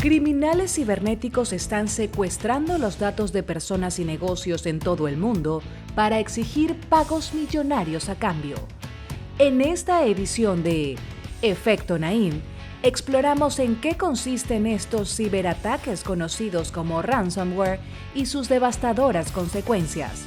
Criminales cibernéticos están secuestrando los datos de personas y negocios en todo el mundo para exigir pagos millonarios a cambio. En esta edición de Efecto Naim, exploramos en qué consisten estos ciberataques conocidos como ransomware y sus devastadoras consecuencias.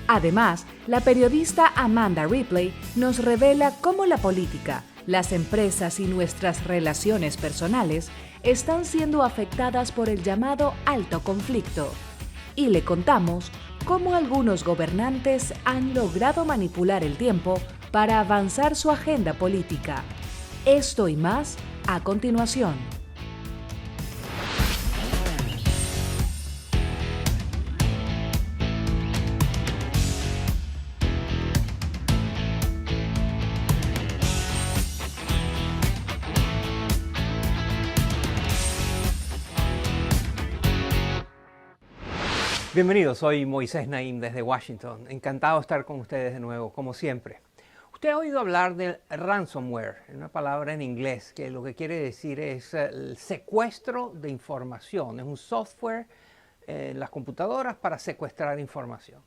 Además, la periodista Amanda Ripley nos revela cómo la política, las empresas y nuestras relaciones personales están siendo afectadas por el llamado alto conflicto. Y le contamos cómo algunos gobernantes han logrado manipular el tiempo para avanzar su agenda política. Esto y más a continuación. Bienvenidos, soy Moisés Naim desde Washington. Encantado de estar con ustedes de nuevo, como siempre. Usted ha oído hablar del ransomware, una palabra en inglés que lo que quiere decir es el secuestro de información. Es un software en las computadoras para secuestrar información.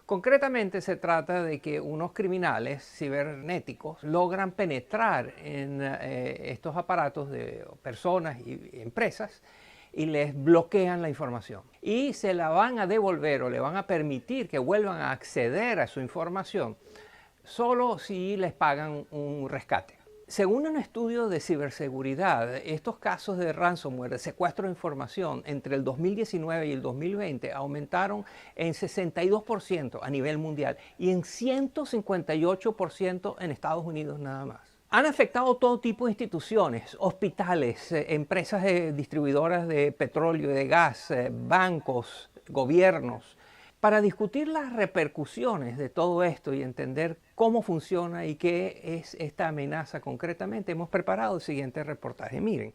Concretamente se trata de que unos criminales cibernéticos logran penetrar en estos aparatos de personas y empresas y les bloquean la información. Y se la van a devolver o le van a permitir que vuelvan a acceder a su información solo si les pagan un rescate. Según un estudio de ciberseguridad, estos casos de ransomware, de secuestro de información, entre el 2019 y el 2020 aumentaron en 62% a nivel mundial y en 158% en Estados Unidos nada más. Han afectado todo tipo de instituciones, hospitales, empresas distribuidoras de petróleo y de gas, bancos, gobiernos. Para discutir las repercusiones de todo esto y entender cómo funciona y qué es esta amenaza concretamente, hemos preparado el siguiente reportaje. Miren.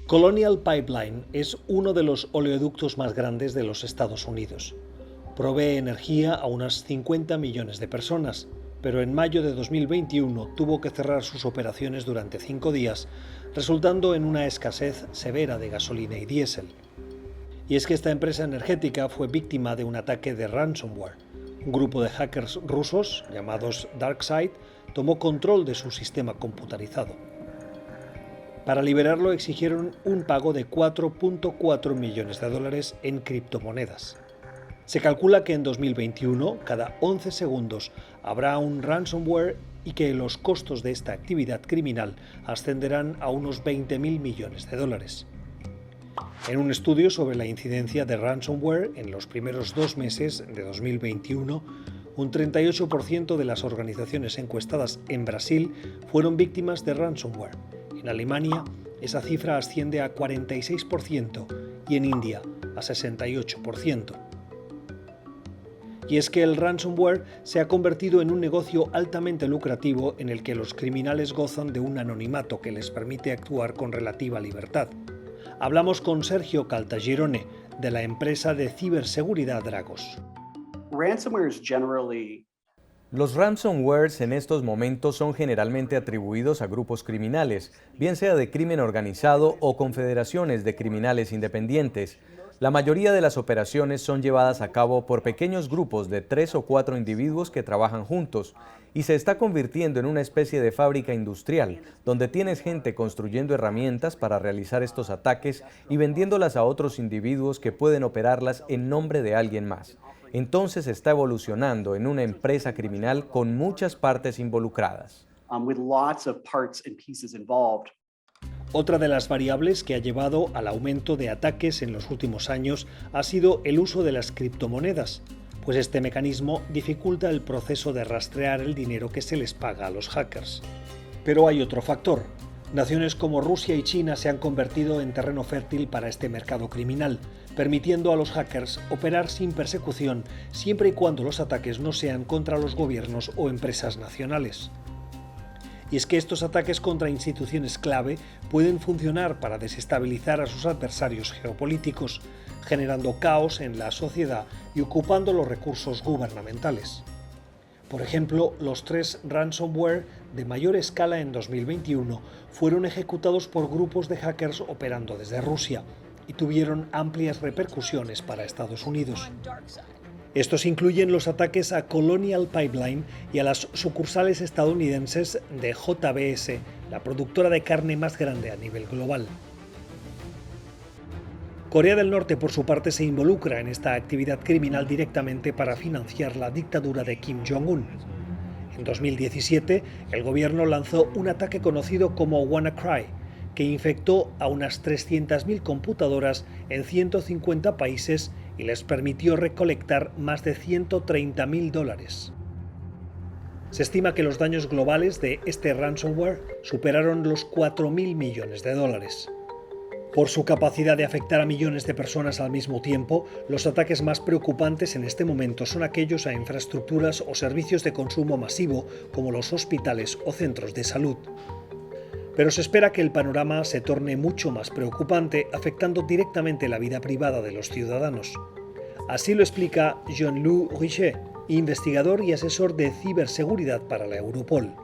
Colonial Pipeline es uno de los oleoductos más grandes de los Estados Unidos. Provee energía a unas 50 millones de personas, pero en mayo de 2021 tuvo que cerrar sus operaciones durante 5 días, resultando en una escasez severa de gasolina y diésel. Y es que esta empresa energética fue víctima de un ataque de ransomware. Un grupo de hackers rusos, llamados DarkSide, tomó control de su sistema computarizado. Para liberarlo exigieron un pago de $4.4 millones en criptomonedas. Se calcula que en 2021, cada 11 segundos, habrá un ransomware y que los costos de esta actividad criminal ascenderán a unos $20.000 millones. En un estudio sobre la incidencia de ransomware en los primeros 2 meses de 2021, un 38% de las organizaciones encuestadas en Brasil fueron víctimas de ransomware. En Alemania, esa cifra asciende a 46% y en India a 68%. Y es que el ransomware se ha convertido en un negocio altamente lucrativo en el que los criminales gozan de un anonimato que les permite actuar con relativa libertad. Hablamos con Sergio Caltagirone, de la empresa de ciberseguridad Dragos. Los ransomwares en estos momentos son generalmente atribuidos a grupos criminales, bien sea de crimen organizado o confederaciones de criminales independientes. La mayoría de las operaciones son llevadas a cabo por pequeños grupos de 3 o 4 individuos que trabajan juntos y se está convirtiendo en una especie de fábrica industrial, donde tienes gente construyendo herramientas para realizar estos ataques y vendiéndolas a otros individuos que pueden operarlas en nombre de alguien más. Entonces está evolucionando en una empresa criminal con muchas partes involucradas. Otra de las variables que ha llevado al aumento de ataques en los últimos años ha sido el uso de las criptomonedas, pues este mecanismo dificulta el proceso de rastrear el dinero que se les paga a los hackers. Pero hay otro factor. Naciones como Rusia y China se han convertido en terreno fértil para este mercado criminal, permitiendo a los hackers operar sin persecución siempre y cuando los ataques no sean contra los gobiernos o empresas nacionales. Y es que estos ataques contra instituciones clave pueden funcionar para desestabilizar a sus adversarios geopolíticos, generando caos en la sociedad y ocupando los recursos gubernamentales. Por ejemplo, los 3 ransomware de mayor escala en 2021 fueron ejecutados por grupos de hackers operando desde Rusia y tuvieron amplias repercusiones para Estados Unidos. Estos incluyen los ataques a Colonial Pipeline y a las sucursales estadounidenses de JBS, la productora de carne más grande a nivel global. Corea del Norte, por su parte, se involucra en esta actividad criminal directamente para financiar la dictadura de Kim Jong-un. En 2017, el gobierno lanzó un ataque conocido como WannaCry, que infectó a unas 300.000 computadoras en 150 países y les permitió recolectar más de $130.000. Se estima que los daños globales de este ransomware superaron los $4.000 millones. Por su capacidad de afectar a millones de personas al mismo tiempo, los ataques más preocupantes en este momento son aquellos a infraestructuras o servicios de consumo masivo, como los hospitales o centros de salud. Pero se espera que el panorama se torne mucho más preocupante, afectando directamente la vida privada de los ciudadanos. Así lo explica Jean-Loup Richet, investigador y asesor de ciberseguridad para la Europol.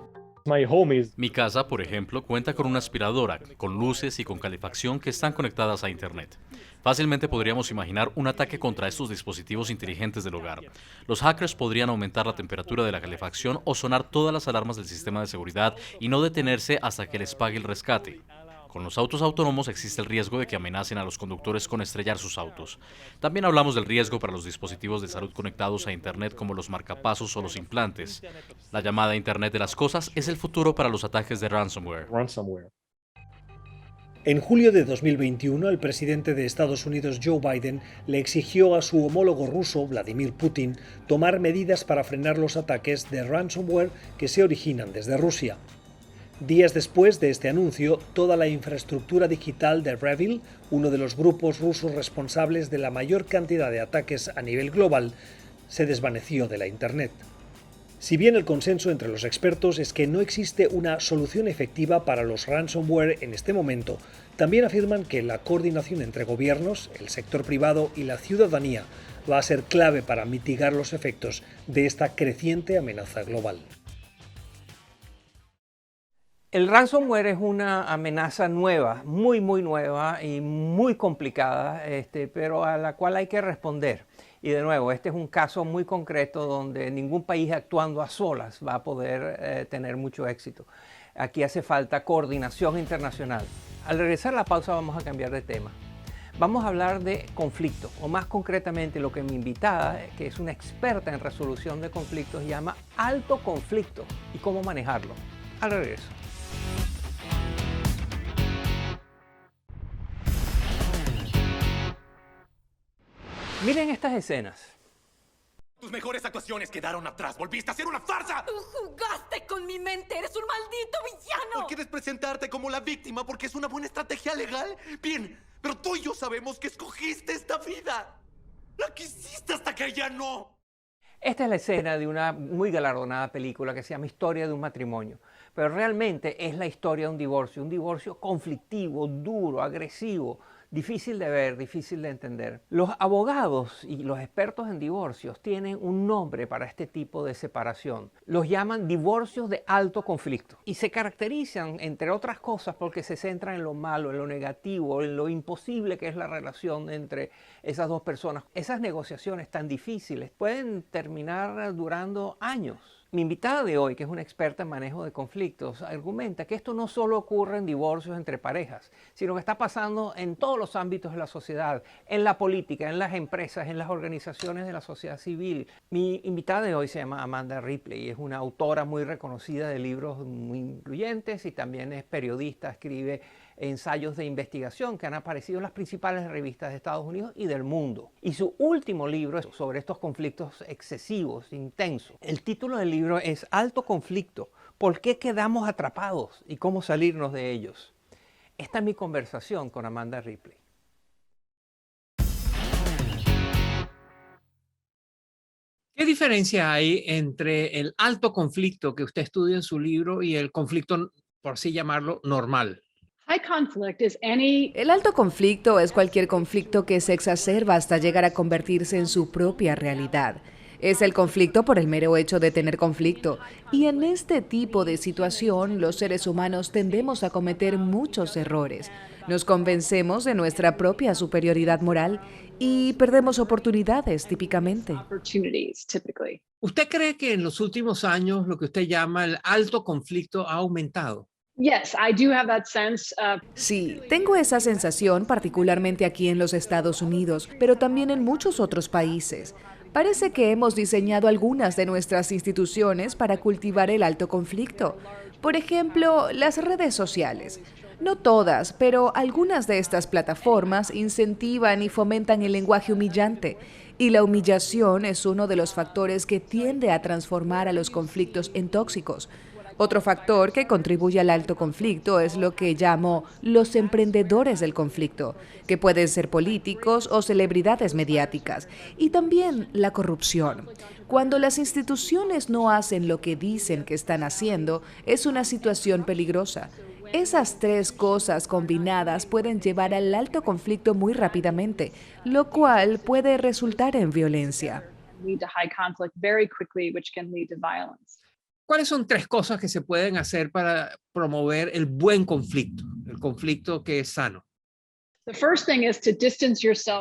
Mi casa, por ejemplo, cuenta con una aspiradora, con luces y con calefacción que están conectadas a Internet. Fácilmente podríamos imaginar un ataque contra estos dispositivos inteligentes del hogar. Los hackers podrían aumentar la temperatura de la calefacción o sonar todas las alarmas del sistema de seguridad y no detenerse hasta que les pague el rescate. Con los autos autónomos existe el riesgo de que amenacen a los conductores con estrellar sus autos. También hablamos del riesgo para los dispositivos de salud conectados a Internet como los marcapasos o los implantes. La llamada Internet de las Cosas es el futuro para los ataques de ransomware. En julio de 2021, el presidente de Estados Unidos, Joe Biden, le exigió a su homólogo ruso, Vladimir Putin, tomar medidas para frenar los ataques de ransomware que se originan desde Rusia. Días después de este anuncio, toda la infraestructura digital de Revil, uno de los grupos rusos responsables de la mayor cantidad de ataques a nivel global, se desvaneció de la Internet. Si bien el consenso entre los expertos es que no existe una solución efectiva para los ransomware en este momento, también afirman que la coordinación entre gobiernos, el sector privado y la ciudadanía va a ser clave para mitigar los efectos de esta creciente amenaza global. El ransomware es una amenaza nueva, muy nueva y muy complicada, pero a la cual hay que responder. Y de nuevo, este es un caso muy concreto donde ningún país actuando a solas va a poder tener mucho éxito. Aquí hace falta coordinación internacional. Al regresar a la pausa vamos a cambiar de tema. Vamos a hablar de conflictos, o más concretamente lo que mi invitada, que es una experta en resolución de conflictos, llama alto conflicto y cómo manejarlo. Al regreso. Miren estas escenas. Tus mejores actuaciones quedaron atrás. Volviste a ser una farsa. Tú jugaste con mi mente. Eres un maldito villano. ¿No quieres presentarte como la víctima porque es una buena estrategia legal? Bien, pero tú y yo sabemos que escogiste esta vida. La quisiste hasta que ya no. Esta es la escena de una muy galardonada película que se llama Historia de un matrimonio. Pero realmente es la historia de un divorcio conflictivo, duro, agresivo, difícil de ver, difícil de entender. Los abogados y los expertos en divorcios tienen un nombre para este tipo de separación. Los llaman divorcios de alto conflicto y se caracterizan, entre otras cosas, porque se centran en lo malo, en lo negativo, en lo imposible que es la relación entre esas dos personas. Esas negociaciones tan difíciles pueden terminar durando años. Mi invitada de hoy, que es una experta en manejo de conflictos, argumenta que esto no solo ocurre en divorcios entre parejas, sino que está pasando en todos los ámbitos de la sociedad, en la política, en las empresas, en las organizaciones de la sociedad civil. Mi invitada de hoy se llama Amanda Ripley y es una autora muy reconocida de libros muy influyentes y también es periodista, escribe ensayos de investigación que han aparecido en las principales revistas de Estados Unidos y del mundo. Y su último libro es sobre estos conflictos excesivos, intensos. El título del libro es Alto conflicto, ¿por qué quedamos atrapados y cómo salirnos de ellos? Esta es mi conversación con Amanda Ripley. ¿Qué diferencia hay entre el alto conflicto que usted estudia en su libro y el conflicto, por así llamarlo, normal? El alto conflicto es cualquier conflicto que se exacerba hasta llegar a convertirse en su propia realidad. Es el conflicto por el mero hecho de tener conflicto. Y en este tipo de situación, los seres humanos tendemos a cometer muchos errores. Nos convencemos de nuestra propia superioridad moral y perdemos oportunidades típicamente. ¿Usted cree que en los últimos años lo que usted llama el alto conflicto ha aumentado? Sí, tengo esa sensación particularmente aquí en los Estados Unidos, pero también en muchos otros países. Parece que hemos diseñado algunas de nuestras instituciones para cultivar el alto conflicto. Por ejemplo, las redes sociales. No todas, pero algunas de estas plataformas incentivan y fomentan el lenguaje humillante. Y la humillación es uno de los factores que tiende a transformar a los conflictos en tóxicos. Otro factor que contribuye al alto conflicto es lo que llamo los emprendedores del conflicto, que pueden ser políticos o celebridades mediáticas, y también la corrupción. Cuando las instituciones no hacen lo que dicen que están haciendo, es una situación peligrosa. Esas tres cosas combinadas pueden llevar al alto conflicto muy rápidamente, lo cual puede resultar en violencia. ¿Cuáles son tres cosas que se pueden hacer para promover el buen conflicto, el conflicto que es sano?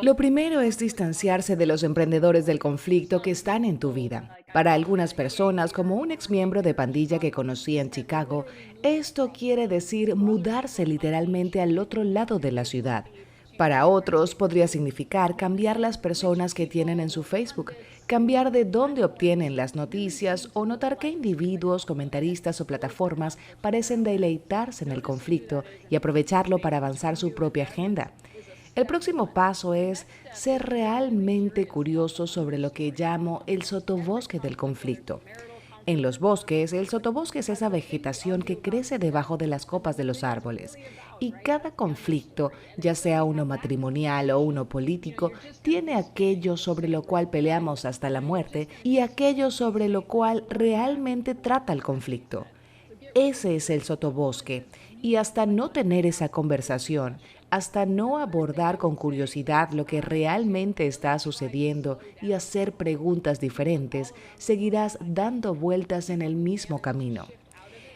Lo primero es distanciarse de los emprendedores del conflicto que están en tu vida. Para algunas personas, como un exmiembro de pandilla que conocí en Chicago, esto quiere decir mudarse literalmente al otro lado de la ciudad. Para otros podría significar cambiar las personas que tienen en su Facebook, cambiar de dónde obtienen las noticias o notar qué individuos, comentaristas o plataformas parecen deleitarse en el conflicto y aprovecharlo para avanzar su propia agenda. El próximo paso es ser realmente curioso sobre lo que llamo el sotobosque del conflicto. En los bosques, el sotobosque es esa vegetación que crece debajo de las copas de los árboles. Y cada conflicto, ya sea uno matrimonial o uno político, tiene aquello sobre lo cual peleamos hasta la muerte y aquello sobre lo cual realmente trata el conflicto. Ese es el sotobosque, y hasta no tener esa conversación, hasta no abordar con curiosidad lo que realmente está sucediendo y hacer preguntas diferentes, seguirás dando vueltas en el mismo camino.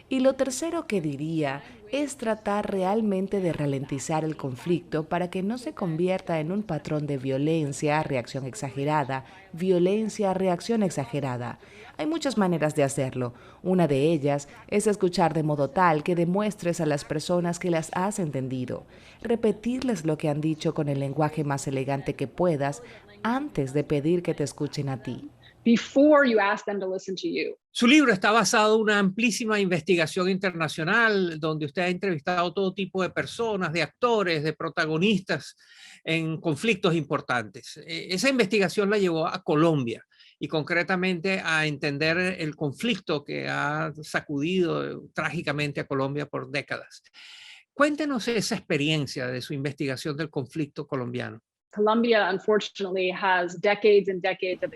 Y lo tercero que diría es tratar realmente de ralentizar el conflicto para que no se convierta en un patrón de violencia, reacción exagerada, violencia, reacción exagerada. Hay muchas maneras de hacerlo. Una de ellas es escuchar de modo tal que demuestres a las personas que las has entendido. Repetirles lo que han dicho con el lenguaje más elegante que puedas antes de pedir que te escuchen a ti. Su libro está basado en una amplísima investigación internacional donde usted ha entrevistado todo tipo de personas, de actores, de protagonistas en conflictos importantes. Esa investigación la llevó a Colombia y concretamente a entender el conflicto que ha sacudido trágicamente a Colombia por décadas. Cuéntenos esa experiencia de su investigación del conflicto colombiano.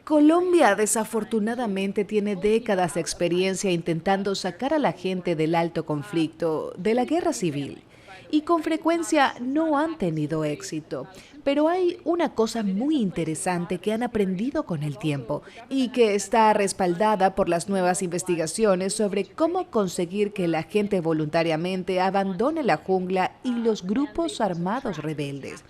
Colombia desafortunadamente tiene décadas de experiencia intentando sacar a la gente del alto conflicto, de la guerra civil, y con frecuencia no han tenido éxito. Pero hay una cosa muy interesante que han aprendido con el tiempo y que está respaldada por las nuevas investigaciones sobre cómo conseguir que la gente voluntariamente abandone la jungla y los grupos armados rebeldes.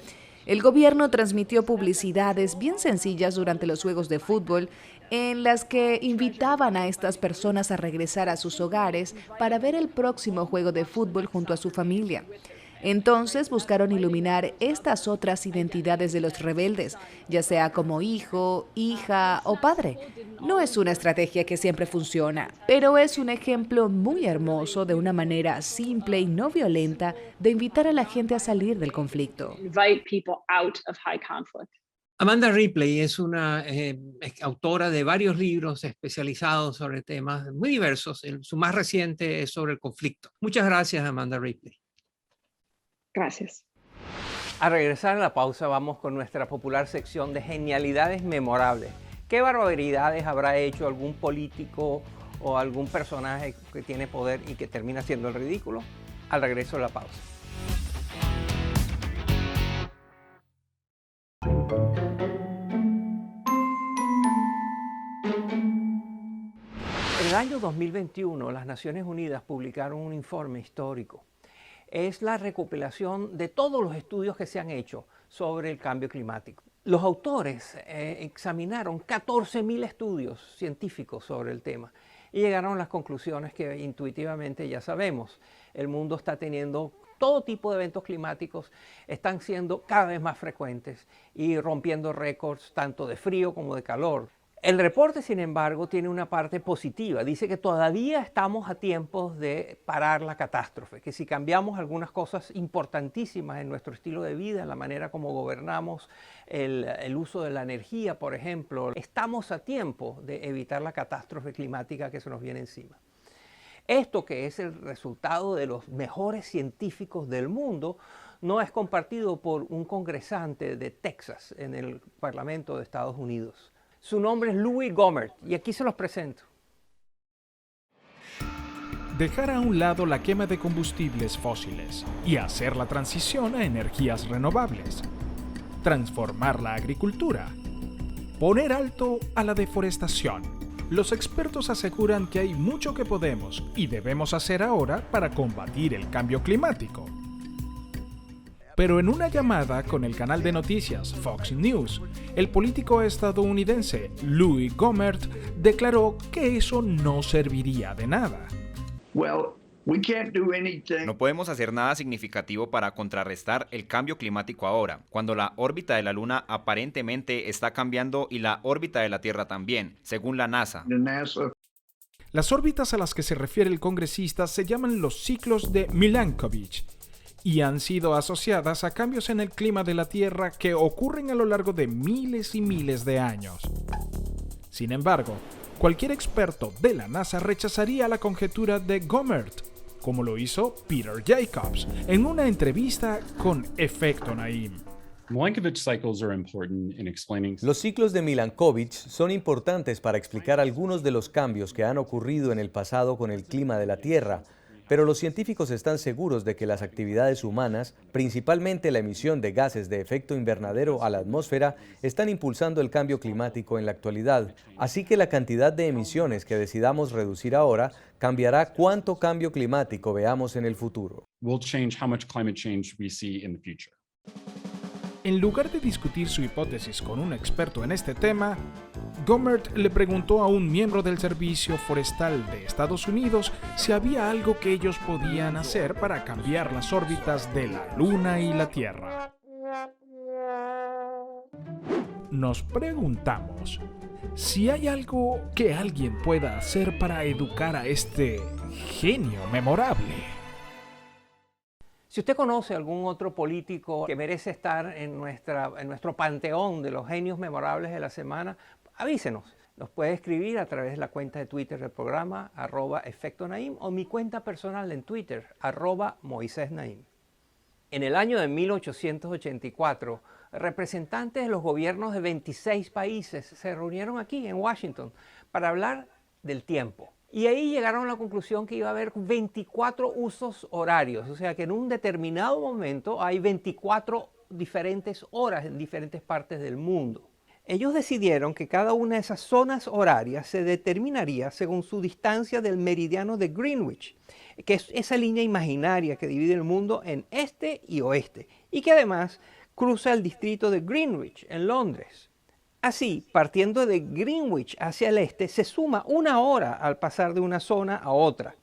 El gobierno transmitió publicidades bien sencillas durante los juegos de fútbol en las que invitaban a estas personas a regresar a sus hogares para ver el próximo juego de fútbol junto a su familia. Entonces buscaron iluminar estas otras identidades de los rebeldes, ya sea como hijo, hija o padre. No es una estrategia que siempre funciona, pero es un ejemplo muy hermoso de una manera simple y no violenta de invitar a la gente a salir del conflicto. Amanda Ripley es una autora de varios libros especializados sobre temas muy diversos. Su más reciente es sobre el conflicto. Muchas gracias, Amanda Ripley. Gracias. Al regresar a la pausa vamos con nuestra popular sección de genialidades memorables. ¿Qué barbaridades habrá hecho algún político o algún personaje que tiene poder y que termina siendo el ridículo? Al regreso de la pausa. 2021 las Naciones Unidas publicaron un informe histórico. Es la recopilación de todos los estudios que se han hecho sobre el cambio climático. Los autores examinaron 14.000 estudios científicos sobre el tema y llegaron a las conclusiones que intuitivamente ya sabemos. El mundo está teniendo todo tipo de eventos climáticos, están siendo cada vez más frecuentes y rompiendo récords tanto de frío como de calor. El reporte, sin embargo, tiene una parte positiva. Dice que todavía estamos a tiempo de parar la catástrofe, que si cambiamos algunas cosas importantísimas en nuestro estilo de vida, en la manera como gobernamos el uso de la energía, por ejemplo, estamos a tiempo de evitar la catástrofe climática que se nos viene encima. Esto, que es el resultado de los mejores científicos del mundo, no es compartido por un congresante de Texas en el Parlamento de Estados Unidos. Su nombre es Louis Gohmert y aquí se los presento. Dejar a un lado la quema de combustibles fósiles y hacer la transición a energías renovables. Transformar la agricultura. Poner alto a la deforestación. Los expertos aseguran que hay mucho que podemos y debemos hacer ahora para combatir el cambio climático. Pero en una llamada con el canal de noticias Fox News, el político estadounidense Louis Gohmert declaró que eso no serviría de nada. No podemos hacer nada significativo para contrarrestar el cambio climático ahora, cuando la órbita de la Luna aparentemente está cambiando y la órbita de la Tierra también, según la NASA. Las órbitas a las que se refiere el congresista se llaman los ciclos de Milankovitch y han sido asociadas a cambios en el clima de la Tierra que ocurren a lo largo de miles y miles de años. Sin embargo, cualquier experto de la NASA rechazaría la conjetura de Gohmert, como lo hizo Peter Jacobs en una entrevista con Efecto Naim. Los ciclos de Milankovitch son importantes para explicar algunos de los cambios que han ocurrido en el pasado con el clima de la Tierra, pero los científicos están seguros de que las actividades humanas, principalmente la emisión de gases de efecto invernadero a la atmósfera, están impulsando el cambio climático en la actualidad. Así que la cantidad de emisiones que decidamos reducir ahora cambiará cuánto cambio climático veamos en el futuro. En lugar de discutir su hipótesis con un experto en este tema, Gohmert le preguntó a un miembro del Servicio Forestal de Estados Unidos si había algo que ellos podían hacer para cambiar las órbitas de la Luna y la Tierra. Nos preguntamos si hay algo que alguien pueda hacer para educar a este genio memorable. Si usted conoce algún otro político que merece estar en nuestro panteón de los genios memorables de la semana, avísenos. Nos puede escribir a través de la cuenta de Twitter del programa, @EfectoNaim, o mi cuenta personal en Twitter, @MoisésNaim. En el año de 1884, representantes de los gobiernos de 26 países se reunieron aquí en Washington para hablar del tiempo. Y ahí llegaron a la conclusión que iba a haber 24 usos horarios, o sea que en un determinado momento hay 24 diferentes horas en diferentes partes del mundo. Ellos decidieron que cada una de esas zonas horarias se determinaría según su distancia del meridiano de Greenwich, que es esa línea imaginaria que divide el mundo en este y oeste, y que además cruza el distrito de Greenwich en Londres. Así, partiendo de Greenwich hacia el este, se suma una hora al pasar de una zona a otra.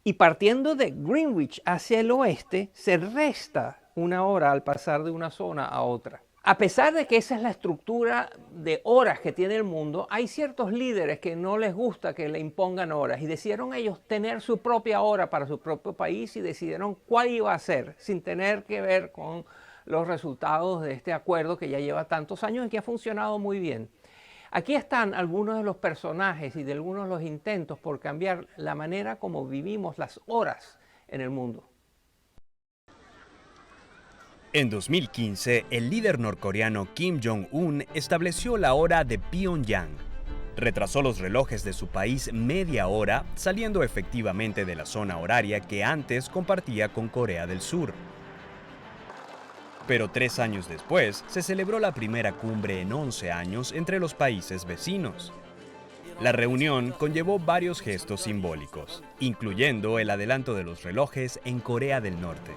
Y partiendo de Greenwich hacia el oeste, se resta una hora al pasar de una zona a otra. A pesar de que esa es la estructura de horas que tiene el mundo, hay ciertos líderes que no les gusta que le impongan horas y decidieron ellos tener su propia hora para su propio país y decidieron cuál iba a ser, sin tener que ver con los resultados de este acuerdo que ya lleva tantos años y que ha funcionado muy bien. Aquí están algunos de los personajes y de algunos de los intentos por cambiar la manera como vivimos las horas en el mundo. En 2015, el líder norcoreano Kim Jong-un estableció la hora de Pyongyang. Retrasó los relojes de su país media hora, saliendo efectivamente de la zona horaria que antes compartía con Corea del Sur. Pero 3 años después, se celebró la primera cumbre en 11 años entre los países vecinos. La reunión conllevó varios gestos simbólicos, incluyendo el adelanto de los relojes en Corea del Norte.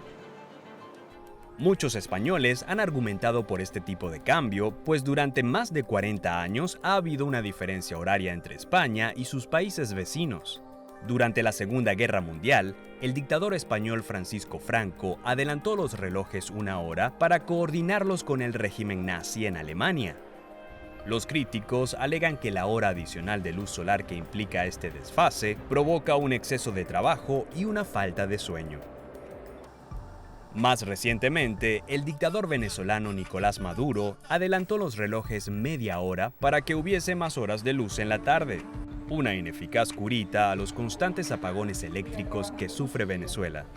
Muchos españoles han argumentado por este tipo de cambio, pues durante más de 40 años ha habido una diferencia horaria entre España y sus países vecinos. Durante la Segunda Guerra Mundial, el dictador español Francisco Franco adelantó los relojes una hora para coordinarlos con el régimen nazi en Alemania. Los críticos alegan que la hora adicional de luz solar que implica este desfase provoca un exceso de trabajo y una falta de sueño. Más recientemente, el dictador venezolano Nicolás Maduro adelantó los relojes media hora para que hubiese más horas de luz en la tarde, una ineficaz curita a los constantes apagones eléctricos que sufre Venezuela.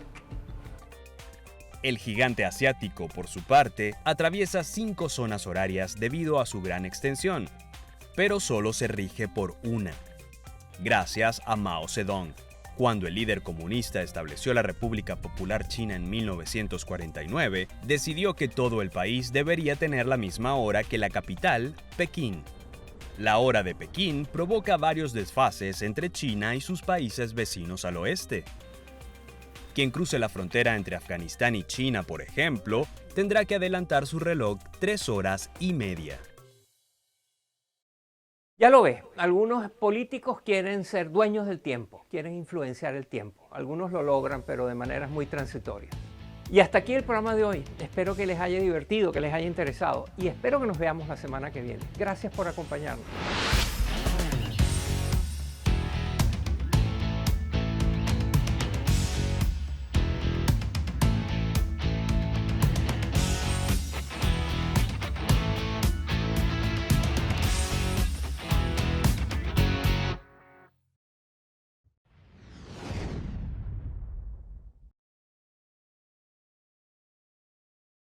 El gigante asiático, por su parte, atraviesa 5 zonas horarias debido a su gran extensión, pero solo se rige por una, gracias a Mao Zedong. Cuando el líder comunista estableció la República Popular China en 1949, decidió que todo el país debería tener la misma hora que la capital, Pekín. La hora de Pekín provoca varios desfases entre China y sus países vecinos al oeste. Quien cruce la frontera entre Afganistán y China, por ejemplo, tendrá que adelantar su reloj 3 horas y media. Ya lo ve, algunos políticos quieren ser dueños del tiempo, quieren influenciar el tiempo. Algunos lo logran, pero de maneras muy transitorias. Y hasta aquí el programa de hoy. Espero que les haya divertido, que les haya interesado y espero que nos veamos la semana que viene. Gracias por acompañarnos.